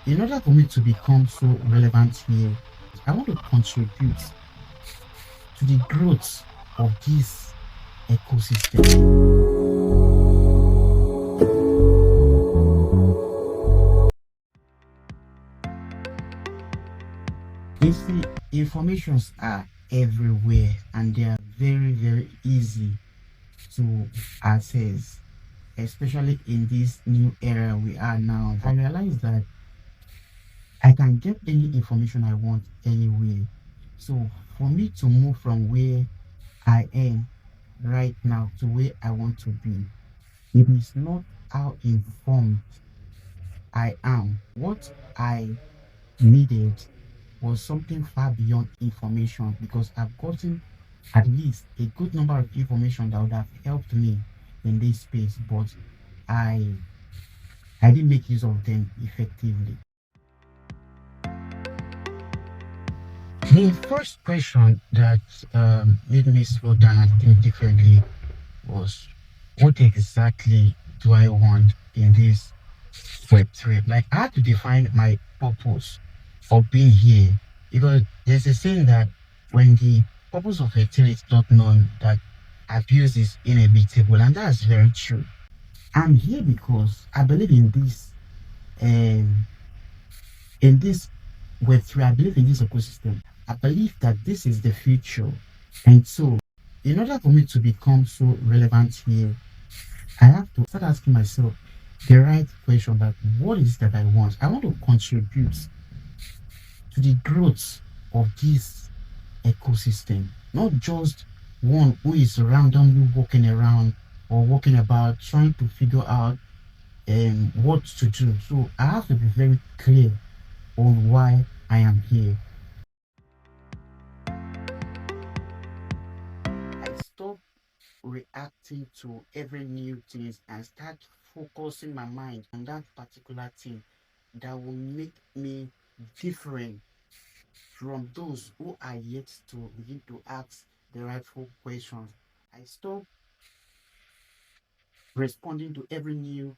In order for me to become so relevant here, I want to contribute to the growth of this ecosystem. You see, informations are everywhere and they are very, very easy to access, especially in this new era we are now. I realize that I can get any information I want anywhere. So for me to move from where I am right now to where I want to be, it is not how informed I am. What I needed was something far beyond information because I've gotten at least a good number of information that would have helped me in this space, but I I didn't make use of them effectively. The first question that made me slow down and think differently was, what exactly do I want in this Web3? Like, I had to define my purpose of being here because there's a saying that when the purpose of a thing is not known, that abuse is inevitable, and that's very true. I'm here because I believe um, in this Web3. I believe in this ecosystem. I believe that this is the future, and so in order for me to become so relevant here, I have to start asking myself the right question, that what is that I want? I want to contribute to the growth of this ecosystem, not just one who is randomly walking around or walking about trying to figure out what to do. So I have to be very clear on why I am here. I stop reacting to every new thing and start focusing my mind on that particular thing that will make me different from those who are yet to begin to ask the rightful questions. I stop responding to every new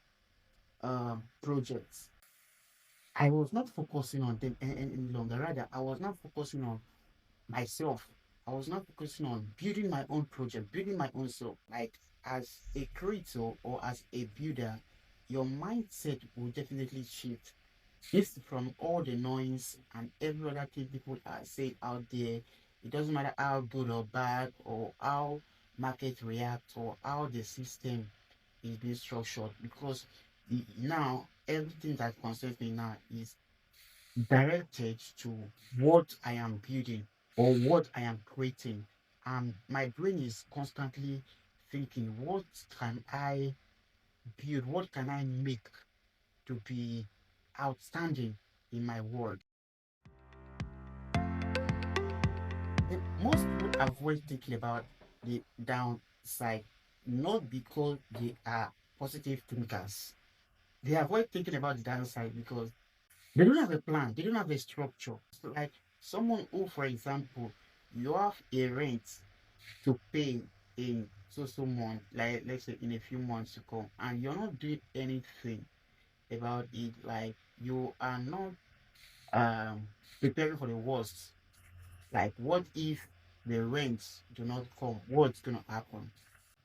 project. I was not focusing on them any longer. Rather, I was not focusing on myself. I was not focusing on building my own project, building my own self. Like, as a creator or as a builder, your mindset will definitely shift. It's from all the noise and every other thing people are saying out there. It doesn't matter how good or bad or how market reacts or how the system is being structured, because now everything that concerns me now is directed to what I am building or what I am creating. And my brain is constantly thinking, what can I build? What can I make to be outstanding in my world? Most people avoid thinking about the downside, not because they are positive thinkers. They avoid thinking about the downside because they don't have a plan, they don't have a structure. So like someone who, for example, you have a rent to pay in so month, like let's say in a few months to come, and you're not doing anything about it, like you are not preparing for the worst. Like, what if the rents do not come? What's gonna happen?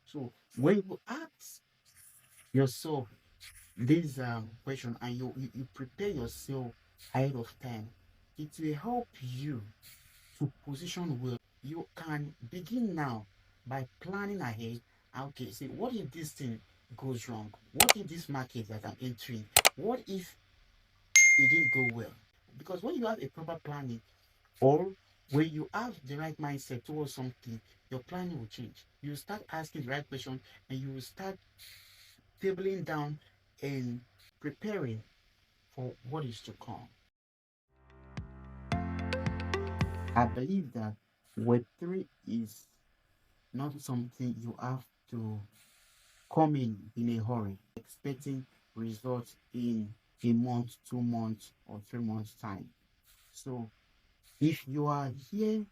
So when you ask yourself this question and you prepare yourself ahead of time, it will help you to position well. You can begin now by planning ahead. Okay, say, what if this thing goes wrong? What if this market that I'm entering? What if it didn't go well? Because when you have a proper planning, or when you have the right mindset towards something, your planning will change. You start asking the right question and you will start tabling down and preparing for what is to come. I believe that Web3 is not something you have to come in a hurry, expecting results in a month, 2 months, or 3 months' time. So, if you are here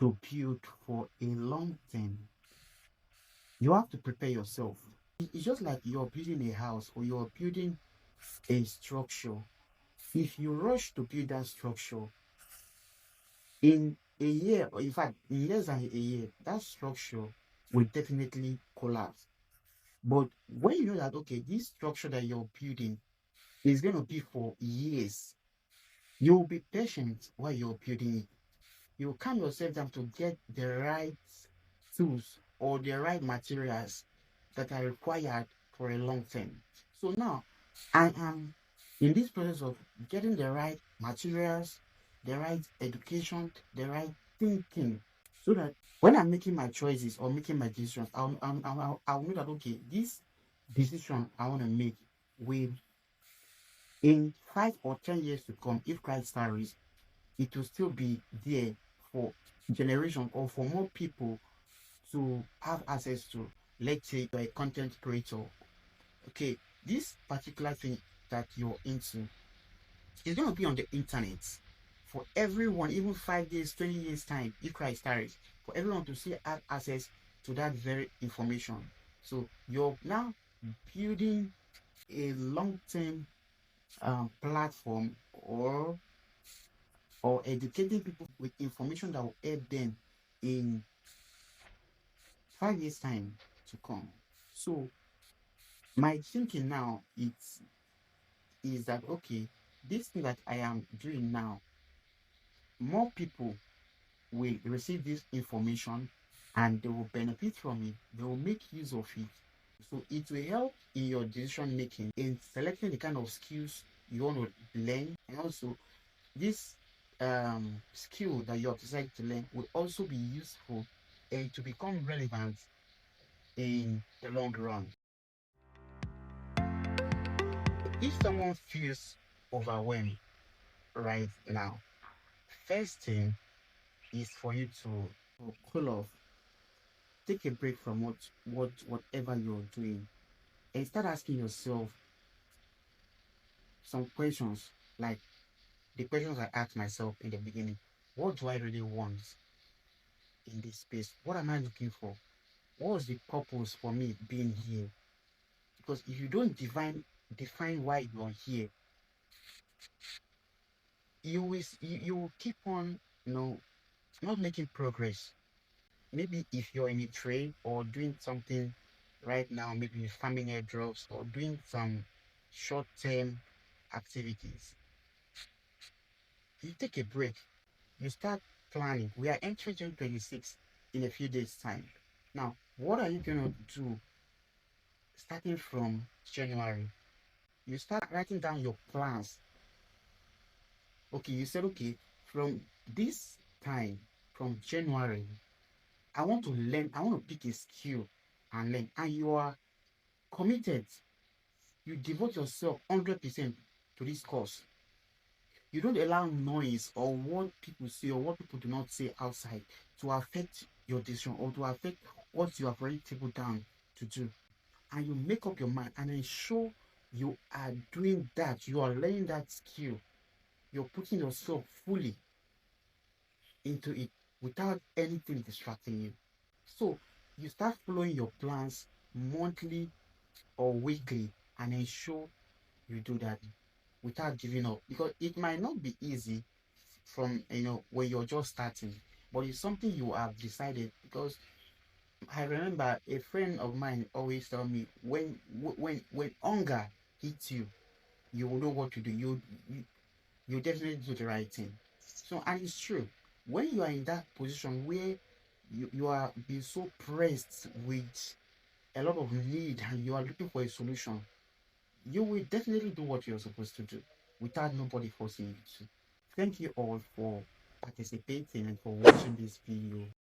to build for a long term, you have to prepare yourself. It's just like you're building a house or you're building a structure. If you rush to build that structure in a year, or in fact, in less than a year, that structure will definitely collapse. But when you know that, okay, this structure that you're building is going to be for years, you'll be patient while you're building it. You calm yourself down to get the right tools or the right materials that are required for a long term. So now I am in this process of getting the right materials, the right education, the right thinking, so that when I'm making my choices or making my decisions, I'll know that, okay, this decision I want to make will, in 5 or 10 years to come, if Christ tarries, it will still be there for generation or for more people to have access to. Let's say you're a content creator. Okay, this particular thing that you're into is going to be on the internet for everyone, even 5 years, 20 years time, if Christ tarries, for everyone to still have access to that very information. So you're now building a long-term platform, or educating people with information that will help them in 5 years time to come. So my thinking now is that, okay, this thing that I am doing now, more people will receive this information and they will benefit from it. They will make use of it. So it will help in your decision making, in selecting the kind of skills you want to learn, and also this skill that you have decided to learn will also be useful and to become relevant in the long run. If someone feels overwhelmed right now, first thing is for you to cool off, take a break from whatever you're doing, and start asking yourself some questions, like the questions I asked myself in the beginning. What do I really want in this space? What am I looking for? What was the purpose for me being here? Because if you don't define why you are here, you will keep on, not making progress. Maybe if you're in a trade or doing something right now, maybe farming airdrops or doing some short-term activities, you take a break, you start planning. We are entering 2026 in a few days' time. Now, what are you going to do starting from January? You start writing down your plans. Okay, you said, okay, from this time, from January, I want to learn, I want to pick a skill and learn. And you are committed. You devote yourself 100% to this course. You don't allow noise or what people say or what people do not say outside to affect your decision or to affect what you have already tabled down to do. And you make up your mind and ensure you are doing that. You are learning that skill. You're putting yourself fully into it without anything distracting you. So you start following your plans monthly or weekly and ensure you do that without giving up, because it might not be easy from when you're just starting, but it's something you have decided. Because I remember a friend of mine always tell me, when hunger hits you, you will know what to do. You definitely do the right thing. So, and it's true, when you are in that position where you are being so pressed with a lot of need and you are looking for a solution, you will definitely do what you're supposed to do without nobody forcing you to. Thank you all for participating and for watching this video.